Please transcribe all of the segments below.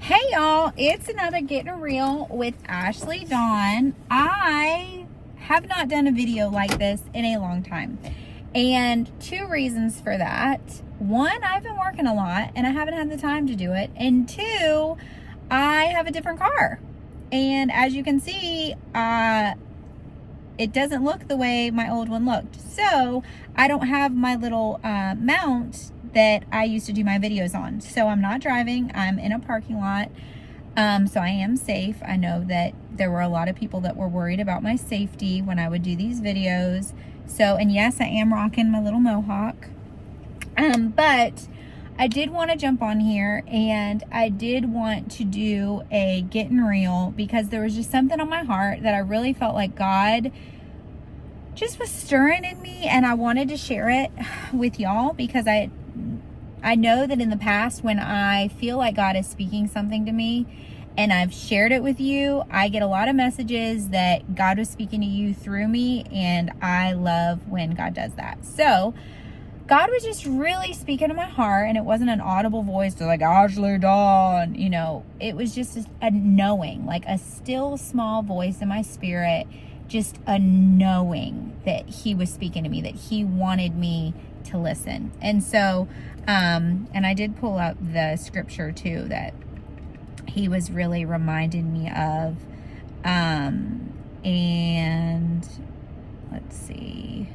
Hey y'all, it's another Gettin Real with Ashleydawn. I have not done a video like this in a long time, and two reasons for that. One, I've been working a lot and I haven't had the time to do it, and two, I have a different car, and as you can see, it doesn't look the way my old one looked. So I don't have my little mount that I used to do my videos on. So I'm not driving. I'm in a parking lot. So I am safe. I know that there were a lot of people that were worried about my safety when I would do these videos. So, and yes, I am rocking my little mohawk. But I did want to jump on here, and I did want to do a Gettin Real because there was just something on my heart that I really felt like God just was stirring in me, and I wanted to share it with y'all because I know that in the past, when I feel like God is speaking something to me and I've shared it with you, I get a lot of messages that God was speaking to you through me, and I love when God does that. So God was just really speaking to my heart, and it wasn't an audible voice to like, Ashleydawn, you know, it was just a knowing, like a still small voice in my spirit, just a knowing that he was speaking to me, that he wanted me to listen. And so, and I did pull up the scripture too that he was really reminding me of, and let's see.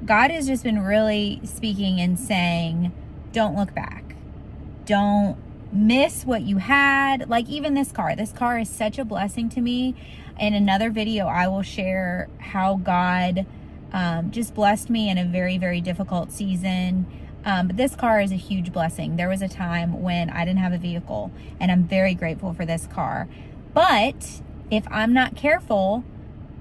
God has just been really speaking and saying, don't look back. Don't miss what you had. Like even this car is such a blessing to me. In another video, I will share how God just blessed me in a very, very difficult season. But this car is a huge blessing. There was a time when I didn't have a vehicle, and I'm very grateful for this car. But if I'm not careful,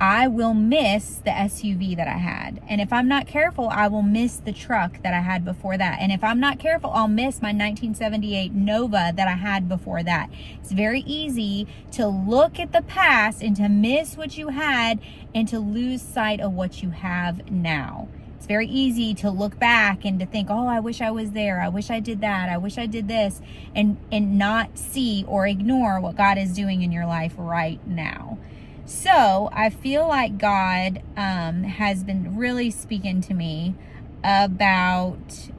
I will miss the SUV that I had. And if I'm not careful, I will miss the truck that I had before that. And if I'm not careful, I'll miss my 1978 Nova that I had before that. It's very easy to look at the past and to miss what you had and to lose sight of what you have now. It's very easy to look back and to think, oh, I wish I was there. I wish I did that. I wish I did this, and not see or ignore what God is doing in your life right now. So I feel like God has been really speaking to me about,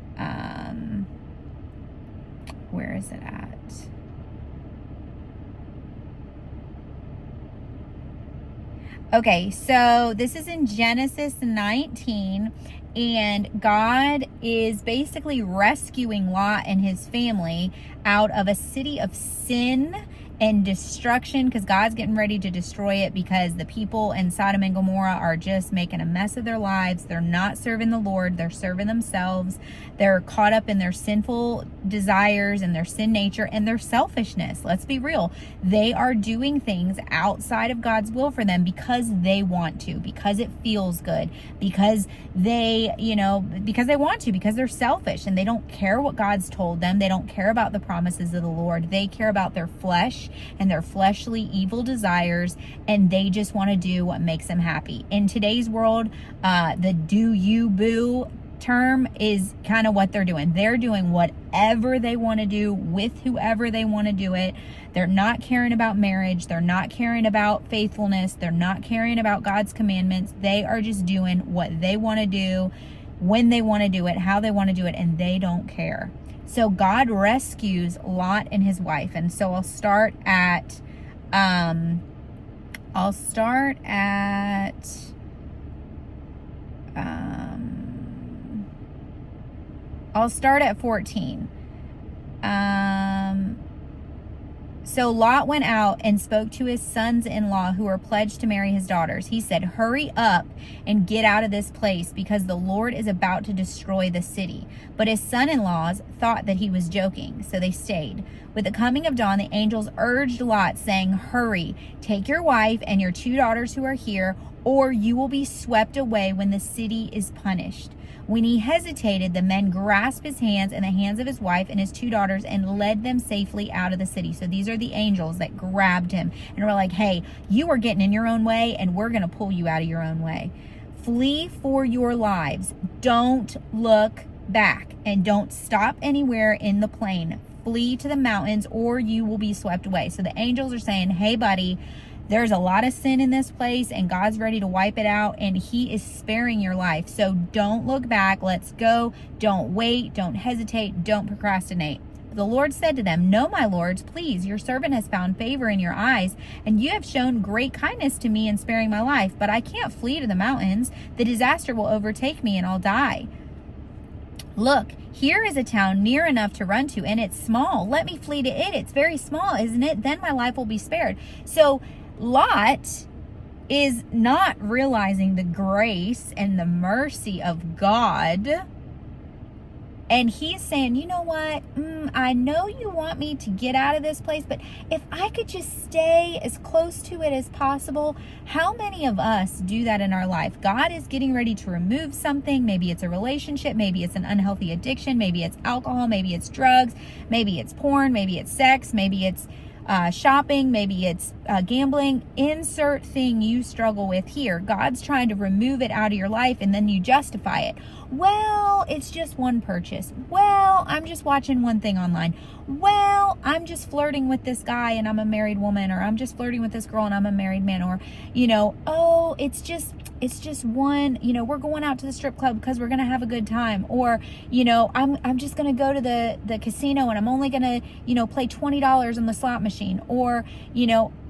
where is it at? Okay, so this is in Genesis 19, and God is basically rescuing Lot and his family out of a city of sin and destruction, because God's getting ready to destroy it because the people in Sodom and Gomorrah are just making a mess of their lives. They're not serving the Lord. They're serving themselves. They're caught up in their sinful desires and their sin nature and their selfishness. Let's be real. They are doing things outside of God's will for them because they want to, because it feels good, because they, because they want to, because they're selfish and they don't care what God's told them. They don't care about the promises of the Lord. They care about their flesh and their fleshly evil desires, and they just want to do what makes them happy. In today's world, the do you boo term is kind of what they're doing. They're doing whatever they want to do with whoever they want to do it. They're not caring about marriage. They're not caring about faithfulness. They're not caring about God's commandments. They are just doing what they want to do, when they want to do it, how they want to do it, and they don't care. So God rescues Lot and his wife. And so I'll start at 14. So Lot went out and spoke to his sons-in-law who were pledged to marry his daughters. He said, hurry up and get out of this place because the Lord is about to destroy the city. But his son-in-laws thought that he was joking, so they stayed. With the coming of dawn, the angels urged Lot, saying, hurry, take your wife and your 2 daughters who are here, or you will be swept away when the city is punished. When he hesitated, the men grasped his hands and the hands of his wife and his 2 daughters and led them safely out of the city. So these are the angels that grabbed him and were like, hey, you are getting in your own way, and we're going to pull you out of your own way. Flee for your lives. Don't look back and don't stop anywhere in the plain. Flee to the mountains or you will be swept away. So the angels are saying, hey, buddy, there's a lot of sin in this place and God's ready to wipe it out and he is sparing your life. So don't look back. Let's go. Don't wait. Don't hesitate. Don't procrastinate. The Lord said to them, no, my lords, please, your servant has found favor in your eyes, and you have shown great kindness to me in sparing my life, but I can't flee to the mountains. The disaster will overtake me and I'll die. Look, here is a town near enough to run to, and it's small. Let me flee to it. It's very small, isn't it? Then my life will be spared. So Lot is not realizing the grace and the mercy of God. And he's saying, you know what? I know you want me to get out of this place, but if I could just stay as close to it as possible. How many of us do that in our life? God is getting ready to remove something. Maybe it's a relationship. Maybe it's an unhealthy addiction. Maybe it's alcohol. Maybe it's drugs. Maybe it's porn. Maybe it's sex. Maybe it's shopping. Maybe it's gambling. Insert thing you struggle with here. God's trying to remove it out of your life, and then you justify it. Well, it's just one purchase. Well, I'm just watching one thing online. Well, I'm just flirting with this guy and I'm a married woman, or I'm just flirting with this girl and I'm a married man, or, oh, it's just one, we're going out to the strip club because we're going to have a good time, or, I'm just going to go to the casino and I'm only going to, play $20 on the slot machine, or,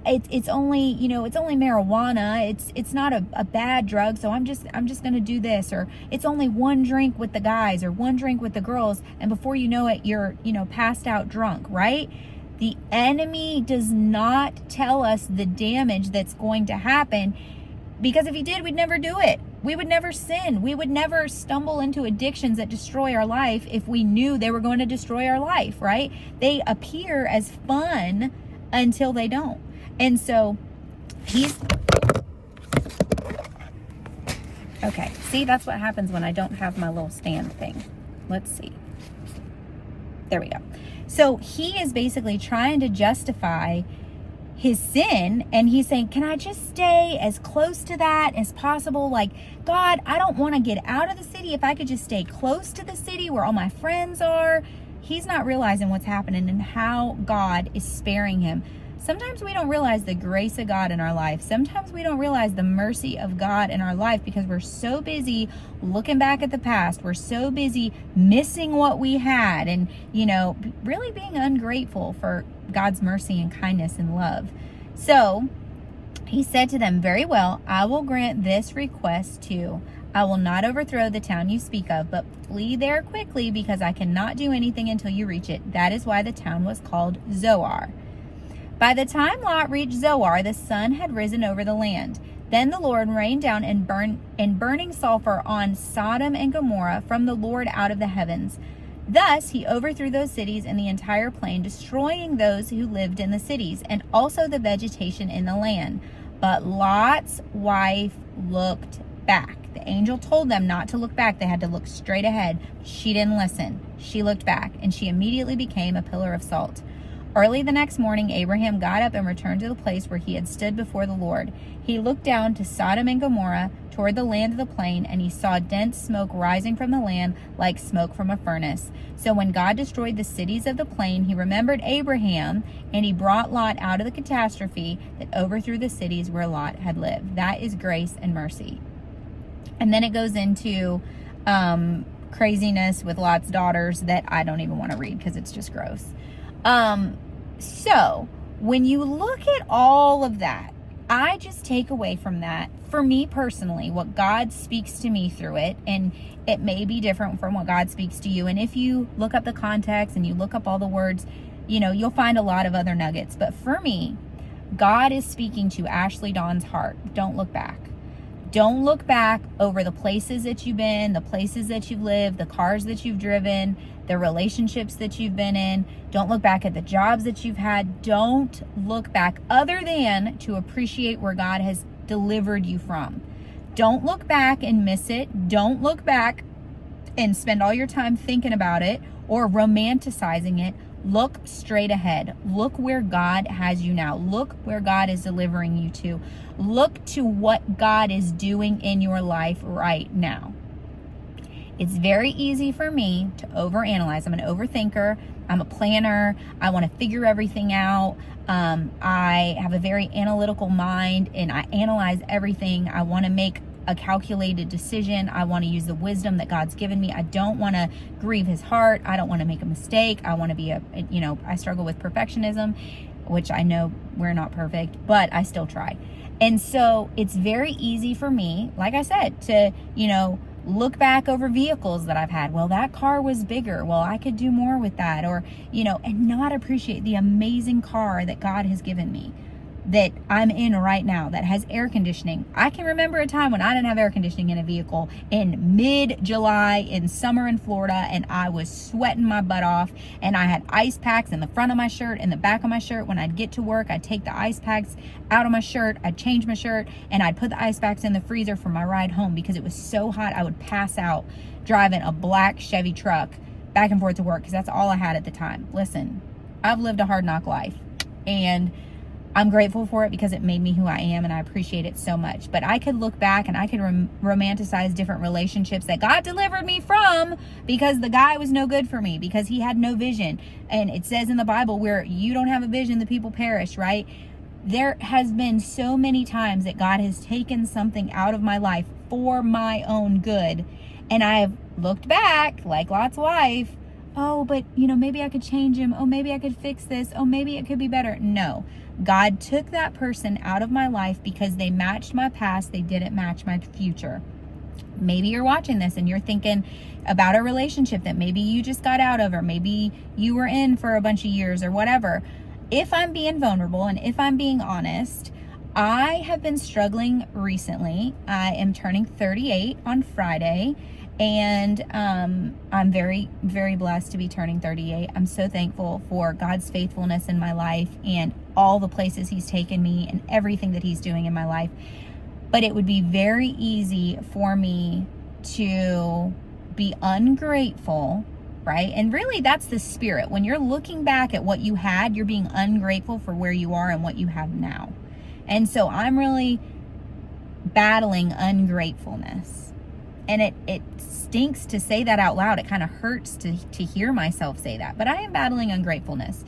it's only marijuana. It's not a bad drug. So I'm just going to do this, or it's only one drink with the guys or one drink with the girls. And before you know it, you're, passed out drunk, right? The enemy does not tell us the damage that's going to happen, because if he did, we'd never do it. We would never sin. We would never stumble into addictions that destroy our life if we knew they were going to destroy our life, right? They appear as fun until they don't. And so okay, see, that's what happens when I don't have my little stand thing. Let's see. There we go. So he is basically trying to justify his sin, and he's saying, can I just stay as close to that as possible? Like, God, I don't want to get out of the city. If I could just stay close to the city where all my friends are. He's not realizing what's happening and how God is sparing him. Sometimes we don't realize the grace of God in our life. Sometimes we don't realize the mercy of God in our life because we're so busy looking back at the past. We're so busy missing what we had and, really being ungrateful for God's mercy and kindness and love. So he said to them, very well, I will grant this request too. I will not overthrow the town you speak of, but flee there quickly because I cannot do anything until you reach it. That is why the town was called Zoar. By the time Lot reached Zoar, the sun had risen over the land. Then the Lord rained down and burning sulfur on Sodom and Gomorrah from the Lord out of the heavens. Thus he overthrew those cities and the entire plain, destroying those who lived in the cities and also the vegetation in the land. But Lot's wife looked back. The angel told them not to look back. They had to look straight ahead. She didn't listen. She looked back, and she immediately became a pillar of salt. Early the next morning, Abraham got up and returned to the place where he had stood before the Lord. He looked down to Sodom and Gomorrah, toward the land of the plain, and he saw dense smoke rising from the land like smoke from a furnace. So when God destroyed the cities of the plain, he remembered Abraham, and he brought Lot out of the catastrophe that overthrew the cities where Lot had lived. That is grace and mercy. And then it goes into craziness with Lot's daughters that I don't even want to read because it's just gross. So when you look at all of that, I just take away from that, for me personally, what God speaks to me through it, and it may be different from what God speaks to you. And if you look up the context and you look up all the words, you'll find a lot of other nuggets. But for me, God is speaking to Ashleydawn's heart. Don't look back. Don't look back over the places that you've been, the places that you've lived, the cars that you've driven, the relationships that you've been in. Don't look back at the jobs that you've had. Don't look back other than to appreciate where God has delivered you from. Don't look back and miss it. Don't look back and spend all your time thinking about it or romanticizing it. Look straight ahead. Look where God has you now. Look where God is delivering you to. Look to what God is doing in your life right now. It's very easy for me to overanalyze. I'm an overthinker. I'm a planner. I want to figure everything out. I have a very analytical mind, and I analyze everything. I want to make a calculated decision. I want to use the wisdom that God's given me. I don't want to grieve his heart. I don't want to make a mistake. I want to be I struggle with perfectionism, which I know we're not perfect, but I still try. And so it's very easy for me, like I said, to, look back over vehicles that I've had. Well, that car was bigger. Well, I could do more with that. Or, and not appreciate the amazing car that God has given me, that I'm in right now, that has air conditioning. I can remember a time when I didn't have air conditioning in a vehicle in mid-July in summer in Florida, and I was sweating my butt off, and I had ice packs in the front of my shirt and the back of my shirt. When I'd get to work, I'd take the ice packs out of my shirt, I'd change my shirt, and I'd put the ice packs in the freezer for my ride home because it was so hot I would pass out driving a black Chevy truck back and forth to work because that's all I had at the time. Listen, I've lived a hard knock life, and I'm grateful for it because it made me who I am, and I appreciate it so much. But I could look back and I could romanticize different relationships that God delivered me from because the guy was no good for me, because he had no vision. And it says in the Bible, where you don't have a vision, the people perish, right? There has been so many times that God has taken something out of my life for my own good. And I have looked back like Lot's wife. Oh, but maybe I could change him. Oh, maybe I could fix this. Oh, maybe it could be better. No. God took that person out of my life because they matched my past. They didn't match my future. Maybe you're watching this and you're thinking about a relationship that maybe you just got out of, or maybe you were in for a bunch of years or whatever. If I'm being vulnerable and if I'm being honest, I have been struggling recently. I am turning 38 on Friday. And I'm very, very blessed to be turning 38. I'm so thankful for God's faithfulness in my life and all the places he's taken me and everything that he's doing in my life. But it would be very easy for me to be ungrateful, right? And really, that's the spirit. When you're looking back at what you had, you're being ungrateful for where you are and what you have now. And so I'm really battling ungratefulness. And it stinks to say that out loud. It kind of hurts to hear myself say that. But I am battling ungratefulness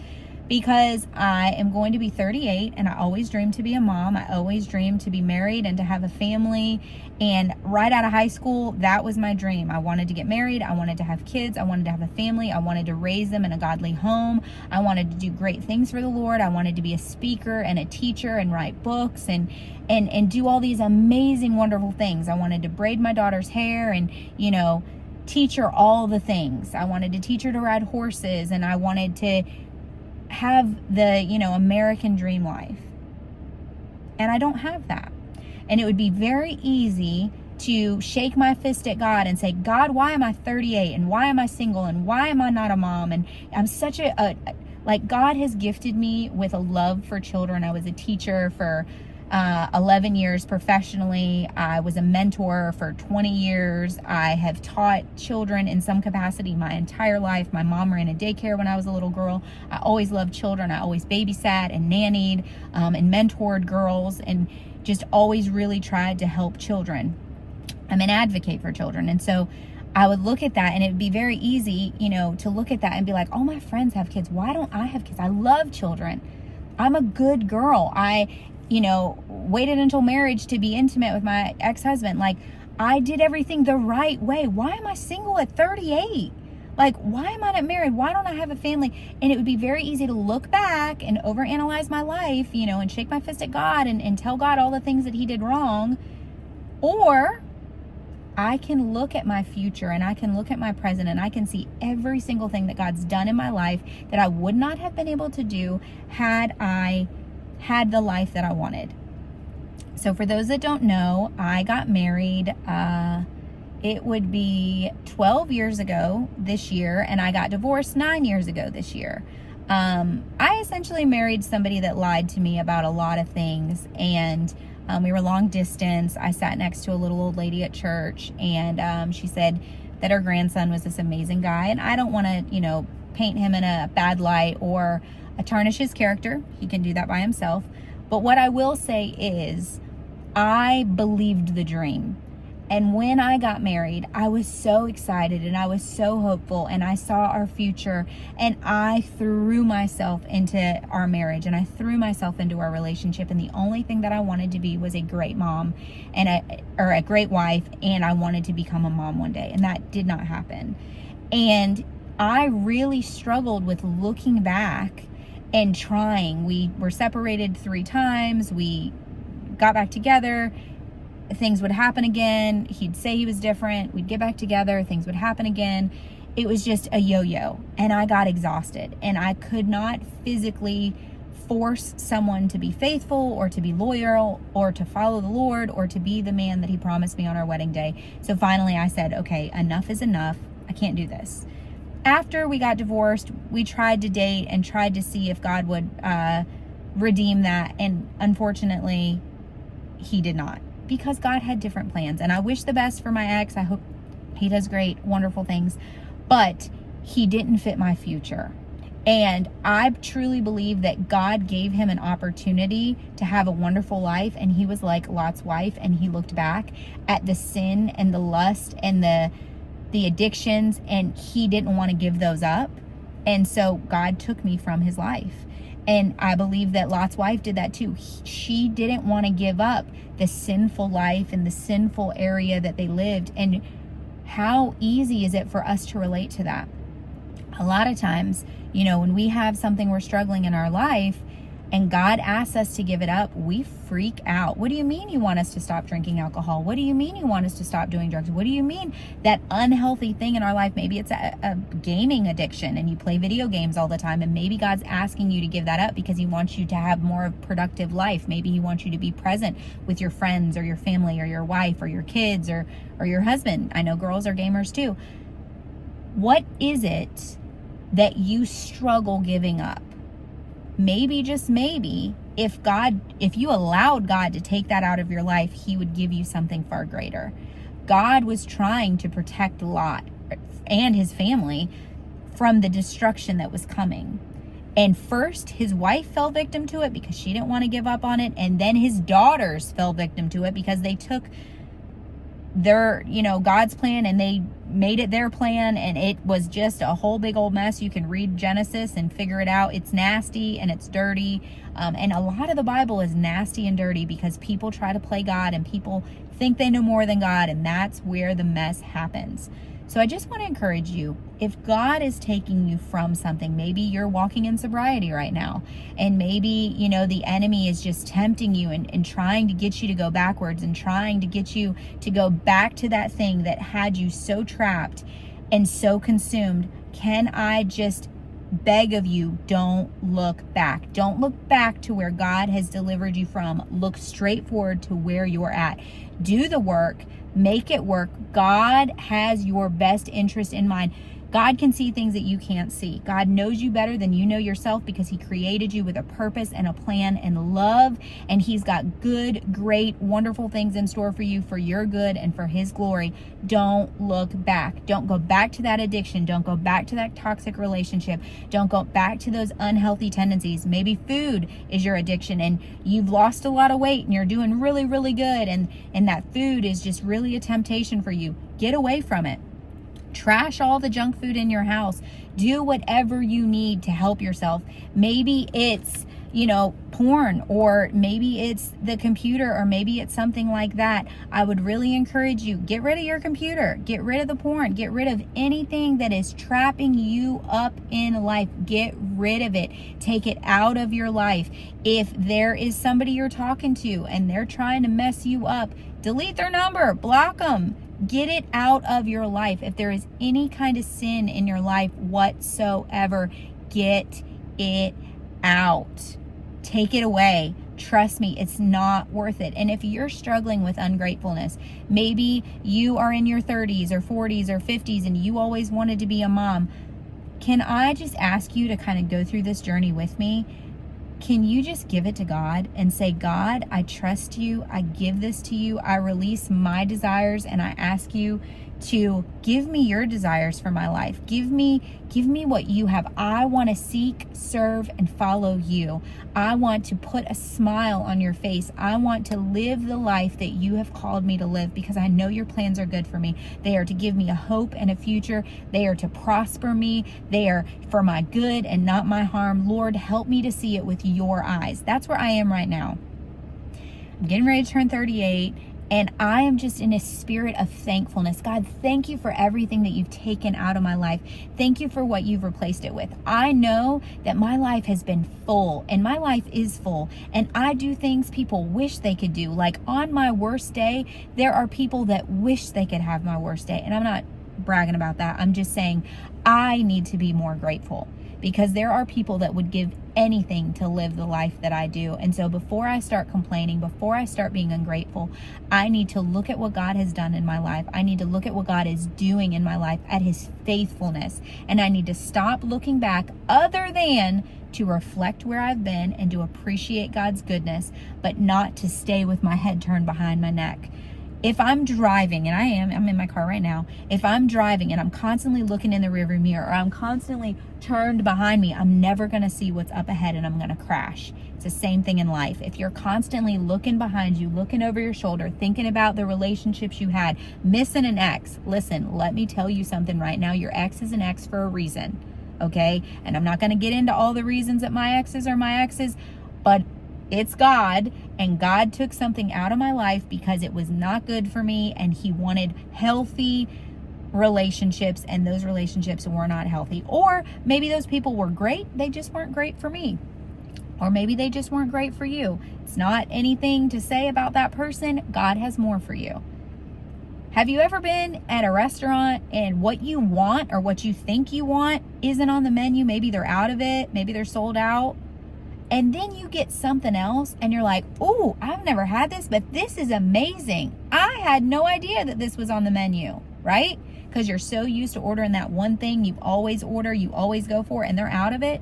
because I am going to be 38, and I always dreamed to be a mom. I always dreamed to be married and to have a family. And right out of high school, that was my dream. I wanted to get married. I wanted to have kids. I wanted to have a family. I wanted to raise them in a godly home. I wanted to do great things for the Lord. I wanted to be a speaker and a teacher and write books and do all these amazing, wonderful things. I wanted to braid my daughter's hair and, teach her all the things. I wanted to teach her to ride horses, and I wanted to have the, American dream life. And I don't have that. And it would be very easy to shake my fist at God and say, God, why am I 38? And why am I single? And why am I not a mom? And I'm such God has gifted me with a love for children. I was a teacher for 11 years professionally. I was a mentor for 20 years. I have taught children in some capacity my entire life. My mom ran a daycare when I was a little girl. I always loved children. I always babysat and nannied and mentored girls, and just always really tried to help children. I'm an advocate for children. And so I would look at that, and it'd be very easy, to look at that and be like, oh, my friends have kids. Why don't I have kids? I love children. I'm a good girl. I waited until marriage to be intimate with my ex-husband. I did everything the right way. Why am I single at 38? Why am I not married? Why don't I have a family? And it would be very easy to look back and overanalyze my life, and shake my fist at God and tell God all the things that he did wrong. Or I can look at my future, and I can look at my present, and I can see every single thing that God's done in my life that I would not have been able to do had I had the life that I wanted. So for those that don't know, I got married, it would be 12 years ago this year, and I got divorced 9 years ago this year. I essentially married somebody that lied to me about a lot of things, and we were long distance. I sat next to a little old lady at church, and she said that her grandson was this amazing guy, and I don't want to, paint him in a bad light or tarnish his character. He can do that by himself. But what I will say is I believed the dream. And when I got married, I was so excited and I was so hopeful, and I saw our future, and I threw myself into our marriage and I threw myself into our relationship. And the only thing that I wanted to be was a great mom and a great wife. And I wanted to become a mom one day, and that did not happen. And I really struggled with looking back and trying. We were separated 3 times. We got back together. Things would happen again. He'd say he was different. We'd get back together. Things would happen again. It was just a yo-yo, and I got exhausted, and I could not physically force someone to be faithful or to be loyal or to follow the Lord or to be the man that he promised me on our wedding day. So finally I said, okay, enough is enough. I can't do this. After we got divorced, we tried to date and tried to see if God would redeem that. And unfortunately, he did not, because God had different plans. And I wish the best for my ex. I hope he does great, wonderful things. But he didn't fit my future. And I truly believe that God gave him an opportunity to have a wonderful life. And he was like Lot's wife. And he looked back at the sin and the lust and the addictions, and he didn't want to give those up. And so God took me from his life. And I believe that Lot's wife did that too. She didn't want to give up the sinful life and the sinful area that they lived. And how easy is it for us to relate to that? A lot of times, when we have something we're struggling in our life and God asks us to give it up, we freak out. What do you mean you want us to stop drinking alcohol? What do you mean you want us to stop doing drugs? What do you mean that unhealthy thing in our life? Maybe it's a gaming addiction and you play video games all the time, and maybe God's asking you to give that up because he wants you to have more of a productive life. Maybe he wants you to be present with your friends or your family or your wife or your kids or your husband. I know girls are gamers too. What is it that you struggle giving up? Maybe, just maybe, if you allowed God to take that out of your life, he would give you something far greater. God was trying to protect Lot and his family from the destruction that was coming. And first, his wife fell victim to it because she didn't want to give up on it. And then his daughters fell victim to it because they took their, God's plan and they made it their plan, and it was just a whole big old mess. You can read Genesis and figure it out. It's nasty and it's dirty. And a lot of the Bible is nasty and dirty because people try to play God and people think they know more than God, and that's where the mess happens. So I just want to encourage you, if God is taking you from something, maybe you're walking in sobriety right now, and maybe, the enemy is just tempting you and trying to get you to go backwards and trying to get you to go back to that thing that had you so trapped and so consumed. Can I just beg of you, don't look back. Don't look back to where God has delivered you from. Look straight forward to where you're at. Do the work. Make it work. God has your best interest in mind. God can see things that you can't see. God knows you better than you know yourself because he created you with a purpose and a plan and love. And he's got good, great, wonderful things in store for you for your good and for his glory. Don't look back. Don't go back to that addiction. Don't go back to that toxic relationship. Don't go back to those unhealthy tendencies. Maybe food is your addiction and you've lost a lot of weight and you're doing really, really good. And that food is just really a temptation for you. Get away from it. Trash all the junk food in your house. Do whatever you need to help yourself. Maybe it's, porn, or maybe it's the computer, or maybe it's something like that. I would really encourage you, get rid of your computer, get rid of the porn, get rid of anything that is trapping you up in life. Get rid of it. Take it out of your life. If there is somebody you're talking to and they're trying to mess you up, delete their number, block them. Get it out of your life. If there is any kind of sin in your life whatsoever, get it out. Take it away. Trust me, it's not worth it. And if you're struggling with ungratefulness, maybe you are in your 30s or 40s or 50s and you always wanted to be a mom. Can I just ask you to kind of go through this journey with me? Can you just give it to God and say, God, I trust you. I give this to you. I release my desires and I ask you to give me your desires for my life. Give me what you have. I want to seek, serve, and follow you. I want to put a smile on your face. I want to live the life that you have called me to live, because I know your plans are good for me. They are to give me a hope and a future. They are to prosper me. They are for my good and not my harm. Lord, help me to see it with your eyes. That's where I am right now. I'm getting ready to turn 38. And I am just in a spirit of thankfulness. God, thank you for everything that you've taken out of my life. Thank you for what you've replaced it with. I know that my life has been full, and my life is full. And I do things people wish they could do. Like on my worst day, there are people that wish they could have my worst day. And I'm not bragging about that. I'm just saying I need to be more grateful, because there are people that would give anything to live the life that I do. And so before I start complaining, before I start being ungrateful, I need to look at what God has done in my life. I need to look at what God is doing in my life, at his faithfulness. And I need to stop looking back, other than to reflect where I've been and to appreciate God's goodness, but not to stay with my head turned behind my neck. If I'm driving, and I'm in my car right now. If I'm driving and I'm constantly looking in the rearview mirror, or I'm constantly turned behind me, I'm never going to see what's up ahead, and I'm going to crash. It's the same thing in life. If you're constantly looking behind you, looking over your shoulder, thinking about the relationships you had, missing an ex, listen, let me tell you something right now. Your ex is an ex for a reason, okay? And I'm not going to get into all the reasons that my exes are my exes, but it's God, and God took something out of my life because it was not good for me, and he wanted healthy relationships, and those relationships were not healthy. Or maybe those people were great, they just weren't great for me. Or maybe they just weren't great for you. It's not anything to say about that person. God has more for you. Have you ever been at a restaurant and what you want, or what you think you want, isn't on the menu? Maybe they're out of it, maybe they're sold out. And then you get something else and you're like, oh, I've never had this, but this is amazing. I had no idea that this was on the menu, right? Because you're so used to ordering that one thing you always order, you always go for, and they're out of it.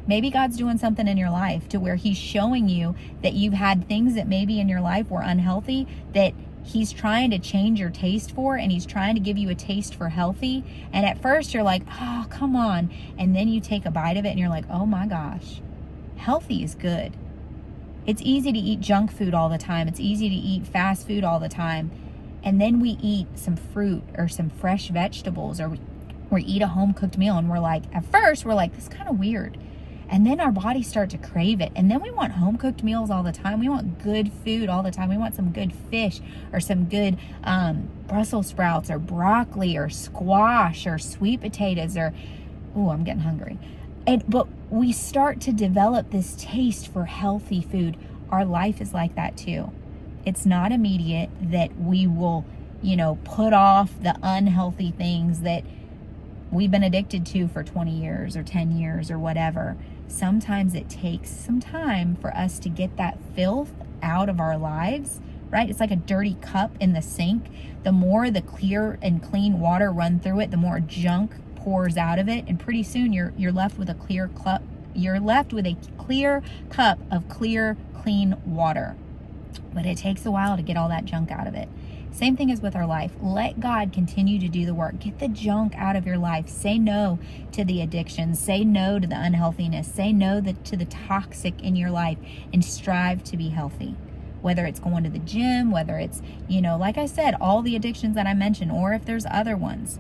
Maybe God's doing something in your life to where he's showing you that you've had things that maybe in your life were unhealthy, that he's trying to change your taste for, and he's trying to give you a taste for healthy. And at first you're like, oh, come on. And then you take a bite of it and you're like, oh my gosh. Healthy is good. It's easy to eat junk food all the time. It's easy to eat fast food all the time. And then we eat some fruit or some fresh vegetables, or we eat a home-cooked meal, and we're like, at first we're like, this is kind of weird. And then our bodies start to crave it. And then we want home-cooked meals all the time. We want good food all the time. We want some good fish, or some good Brussels sprouts, or broccoli, or squash, or sweet potatoes, or, ooh, I'm getting hungry. But we start to develop this taste for healthy food. Our life is like that too. It's not immediate that we will, put off the unhealthy things that we've been addicted to for 20 years or 10 years or whatever. Sometimes it takes some time for us to get that filth out of our lives, right? It's like a dirty cup in the sink. The more the clear and clean water run through it, the more junk pours out of it, and pretty soon you're left with a clear cup. You're left with a clear cup of clear, clean water. But it takes a while to get all that junk out of it. Same thing as with our life. Let God continue to do the work. Get the junk out of your life. Say no to the addictions. Say no to the unhealthiness. Say no to the toxic in your life, and strive to be healthy. Whether it's going to the gym, whether it's, like I said, all the addictions that I mentioned, or if there's other ones.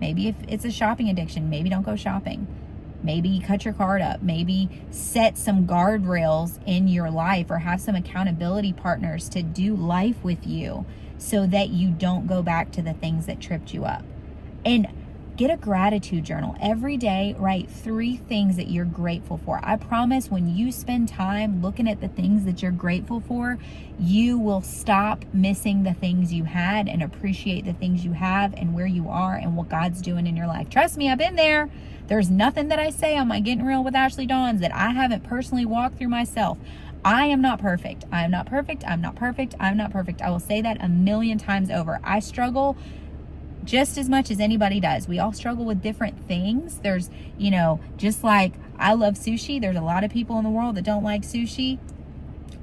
Maybe if it's a shopping addiction, maybe don't go shopping. Maybe cut your card up. Maybe set some guardrails in your life, or have some accountability partners to do life with you, so that you don't go back to the things that tripped you up. And get a gratitude journal. Every day, write 3 things that you're grateful for. I promise when you spend time looking at the things that you're grateful for, you will stop missing the things you had and appreciate the things you have and where you are and what God's doing in your life. Trust me, I've been there. There's nothing that I say on my Gettin Real with Ashleydawn that I haven't personally walked through myself. I am not perfect. I am not perfect. I'm not perfect. I'm not perfect. I will say that 1,000,000 times over. I struggle just as much as anybody does. We all struggle with different things. There's, just like I love sushi, there's a lot of people in the world that don't like sushi.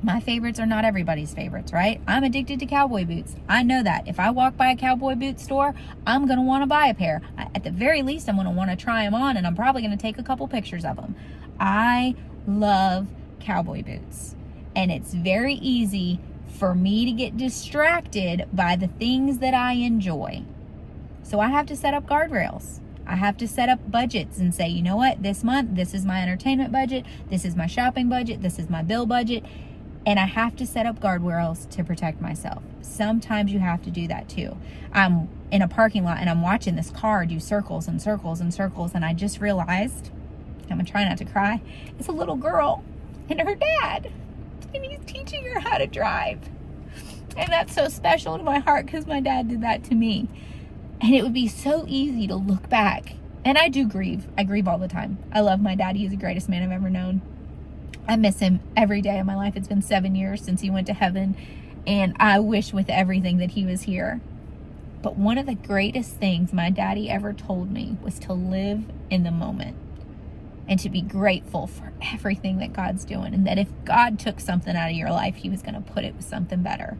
My favorites are not everybody's favorites, right? I'm addicted to cowboy boots. I know that. If I walk by a cowboy boot store, I'm going to want to buy a pair. At the very least, I'm going to want to try them on, and I'm probably going to take a couple pictures of them. I love cowboy boots. And it's very easy for me to get distracted by the things that I enjoy. So I have to set up guardrails. I have to set up budgets and say, you know what, this month, this is my entertainment budget, this is my shopping budget, this is my bill budget, and I have to set up guardrails to protect myself. Sometimes you have to do that too. I'm in a parking lot and I'm watching this car do circles and circles and circles, and I just realized, I'm gonna try not to cry, it's a little girl and her dad, and he's teaching her how to drive. And that's so special to my heart because my dad did that to me. And it would be so easy to look back. And I do grieve. I grieve all the time. I love my dad. He is the greatest man I've ever known. I miss him every day of my life. It's been 7 years since he went to heaven. And I wish with everything that he was here. But one of the greatest things my daddy ever told me was to live in the moment. And to be grateful for everything that God's doing. And that if God took something out of your life, he was going to put it with something better.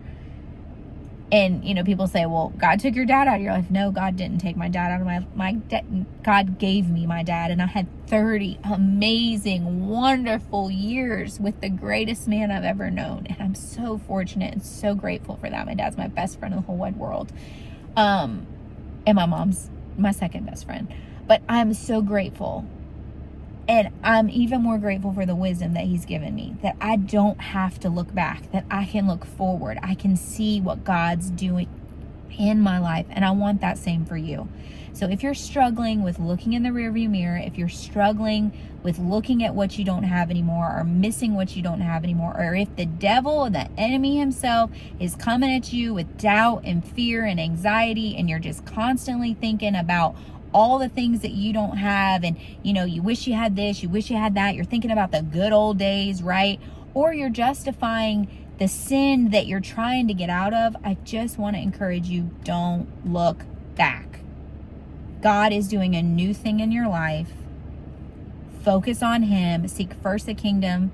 And, you know, people say, well, God took your dad out of your life. No, God didn't take my dad out of my God gave me my dad. And I had 30 amazing, wonderful years with the greatest man I've ever known. And I'm so fortunate and so grateful for that. My dad's my best friend in the whole wide world. And my mom's my second best friend. But I'm so grateful. And I'm even more grateful for the wisdom that he's given me, that I don't have to look back, that I can look forward. I can see what God's doing in my life. And I want that same for you. So if you're struggling with looking in the rearview mirror, if you're struggling with looking at what you don't have anymore or missing what you don't have anymore, or if the devil, the enemy himself, is coming at you with doubt and fear and anxiety, and you're just constantly thinking about all the things that you don't have, and you know, you wish you had this, you wish you had that, you're thinking about the good old days, right? Or you're justifying the sin that you're trying to get out of, I just want to encourage you, don't look back. God is doing a new thing in your life. Focus on him, seek first the kingdom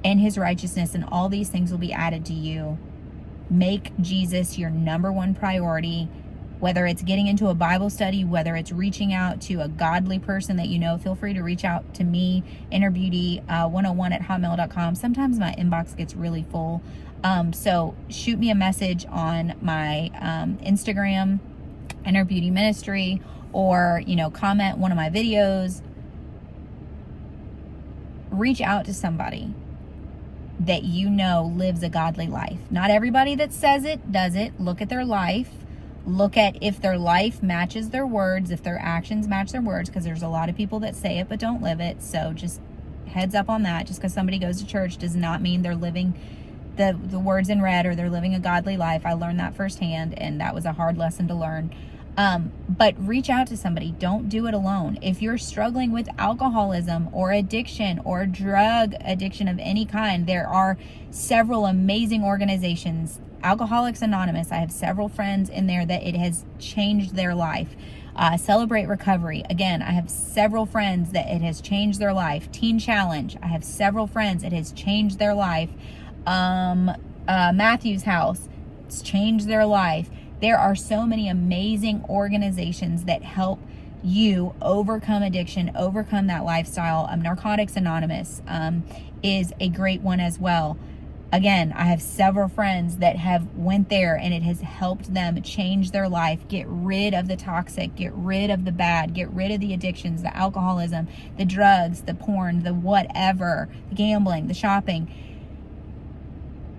and his righteousness, and all these things will be added to you. Make Jesus your number one priority. Whether it's getting into a Bible study, whether it's reaching out to a godly person that you know, feel free to reach out to me, innerbeauty101@hotmail.com. Sometimes my inbox gets really full. So shoot me a message on my Instagram, Inner Beauty Ministry, or, you know, comment one of my videos. Reach out to somebody that you know lives a godly life. Not everybody that says it does it. Look at their life. Look at if their life matches their words, if their actions match their words, because there's a lot of people that say it but don't live it. So just heads up on that. Just because somebody goes to church does not mean they're living the words in red, or they're living a godly life. I learned that firsthand, and that was a hard lesson to learn. But reach out to somebody. Don't do it alone. If you're struggling with alcoholism or addiction or drug addiction of any kind, there are several amazing organizations. Alcoholics Anonymous, I have several friends in there that it has changed their life. Celebrate Recovery. Again, I have several friends that it has changed their life. Teen Challenge. I have several friends it has changed their life. Matthew's House. It's changed their life. There are so many amazing organizations that help you overcome addiction, overcome that lifestyle. Narcotics Anonymous is a great one as well. Again, I have several friends that have went there, and it has helped them change their life, get rid of the toxic, get rid of the bad, get rid of the addictions, the alcoholism, the drugs, the porn, the whatever, the gambling, the shopping.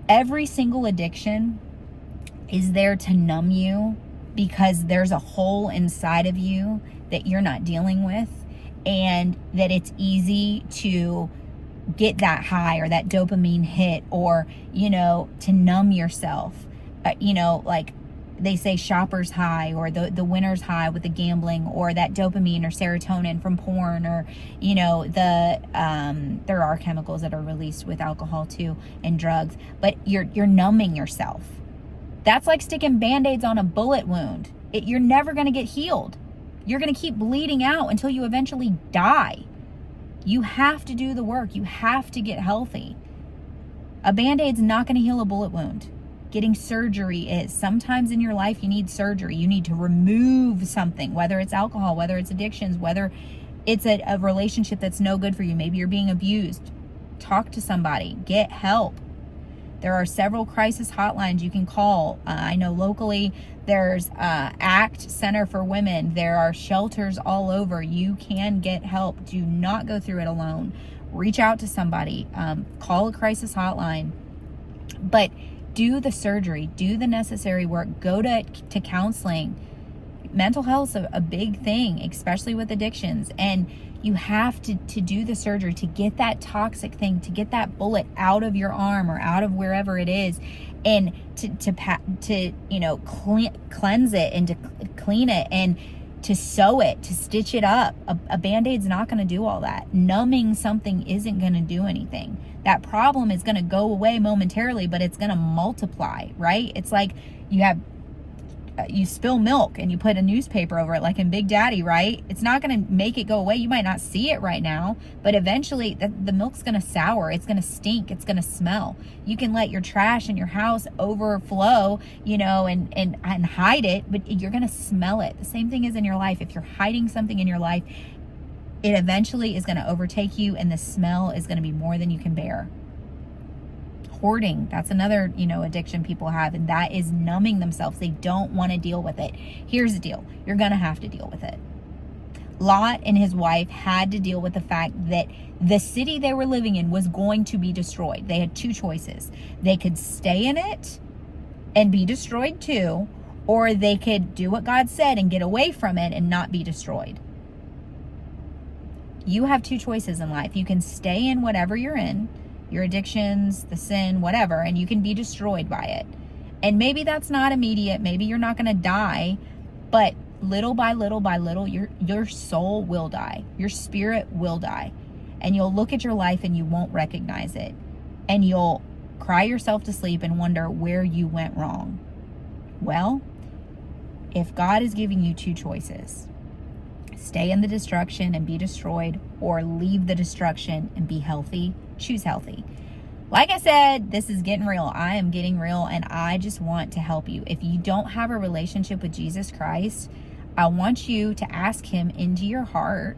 Every single addiction is there to numb you because there's a hole inside of you that you're not dealing with, and that it's easy to get that high or that dopamine hit, or, you know, to numb yourself. You know, like they say shopper's high, or the winner's high with the gambling, or that dopamine or serotonin from porn, or, you know, there are chemicals that are released with alcohol too, and drugs, but you're numbing yourself. That's like sticking Band-Aids on a bullet wound. You're never going to get healed. You're going to keep bleeding out until you eventually die. You have to do the work. You have to get healthy. A Band-Aid's not going to heal a bullet wound. Getting surgery is. Sometimes in your life you need surgery. You need to remove something, whether it's alcohol, whether it's addictions, whether it's a relationship that's no good for you. Maybe you're being abused. Talk to somebody. Get help. There are several crisis hotlines you can call. I know locally there's ACT Center for Women. There are shelters all over. You can get help. Do not go through it alone. Reach out to somebody. Call a crisis hotline. But do the surgery. Do the necessary work. Go to counseling. Mental health is a big thing, especially with addictions. And you have to do the surgery to get that toxic thing, to get that bullet out of your arm or out of wherever it is, and to cleanse it and to clean it and to sew it, to stitch it up. A Band-Aid's not going to do all that. Numbing something isn't going to do anything. That problem is going to go away momentarily, but it's going to multiply, right? It's like you spill milk and you put a newspaper over it, like in Big Daddy, right? It's not going to make it go away. You might not see it right now, but eventually the milk's going to sour. It's going to stink. It's going to smell. You can let your trash in your house overflow, and hide it, but you're going to smell it. The same thing is in your life. If you're hiding something in your life, it eventually is going to overtake you, and the smell is going to be more than you can bear. Hoarding, that's another addiction people have, and that is numbing themselves. They don't want to deal with it. Here's the deal: you're gonna have to deal with it. Lot and his wife had to deal with the fact that the city they were living in was going to be destroyed. They had two choices. They could stay in it and be destroyed too, or they could do what God said and get away from it and not be destroyed. You have two choices in life. You can stay in whatever you're in, your addictions, the sin, whatever, and you can be destroyed by it. And maybe that's not immediate. Maybe you're not going to die, but little by little by little, your soul will die. Your spirit will die. And you'll look at your life and you won't recognize it. And you'll cry yourself to sleep and wonder where you went wrong. Well, if God is giving you two choices, stay in the destruction and be destroyed, or leave the destruction and be healthy, choose healthy. Like I said, this is Getting Real. I am getting real, and I just want to help you. If you don't have a relationship with Jesus Christ, I want you to ask him into your heart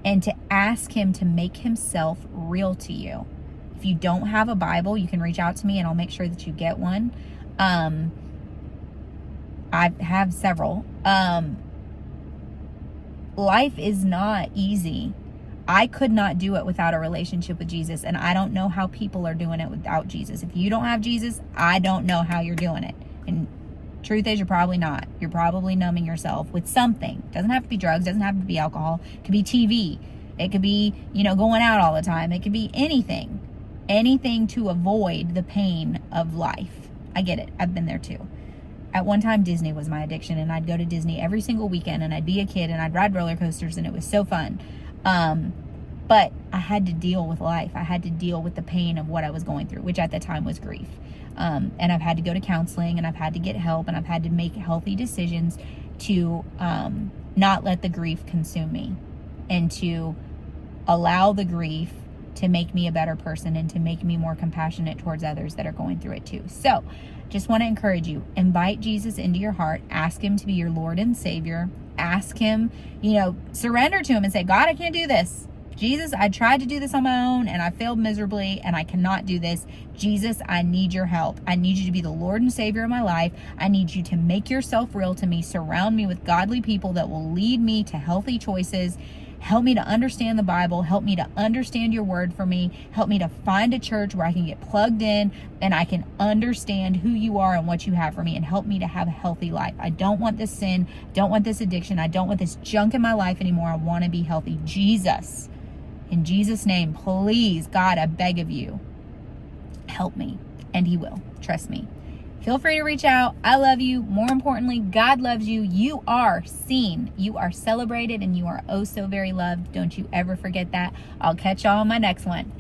and to ask him to make himself real to you. If you don't have a Bible, you can reach out to me and I'll make sure that you get one. I have several. Life is not easy. I could not do it without a relationship with Jesus, and I don't know how people are doing it without Jesus. If you don't have Jesus, I don't know how you're doing it. And truth is, you're probably not. You're probably numbing yourself with something. It doesn't have to be drugs, doesn't have to be alcohol. It could be TV. It could be, going out all the time. It could be anything. Anything to avoid the pain of life. I get it. I've been there too. At one time, Disney was my addiction, and I'd go to Disney every single weekend, and I'd be a kid, and I'd ride roller coasters, and it was so fun. But I had to deal with life. I had to deal with the pain of what I was going through, which at the time was grief. And I've had to go to counseling, and I've had to get help, and I've had to make healthy decisions to not let the grief consume me, and to allow the grief to make me a better person and to make me more compassionate towards others that are going through it too. So just want to encourage you, invite Jesus into your heart, ask him to be your Lord and Savior, ask him, surrender to him and say, God, I can't do this. Jesus, I tried to do this on my own and I failed miserably and I cannot do this. Jesus, I need your help. I need you to be the Lord and Savior of my life. I need you to make yourself real to me. Surround me with godly people that will lead me to healthy choices. Help me to understand the Bible. Help me to understand your word for me. Help me to find a church where I can get plugged in and I can understand who you are and what you have for me, and help me to have a healthy life. I don't want this sin. Don't want this addiction. I don't want this junk in my life anymore. I want to be healthy. Jesus, in Jesus' name, please, God, I beg of you, help me. And he will. Trust me. Feel free to reach out. I love you. More importantly, God loves you. You are seen. You are celebrated, and you are oh so very loved. Don't you ever forget that. I'll catch y'all on my next one.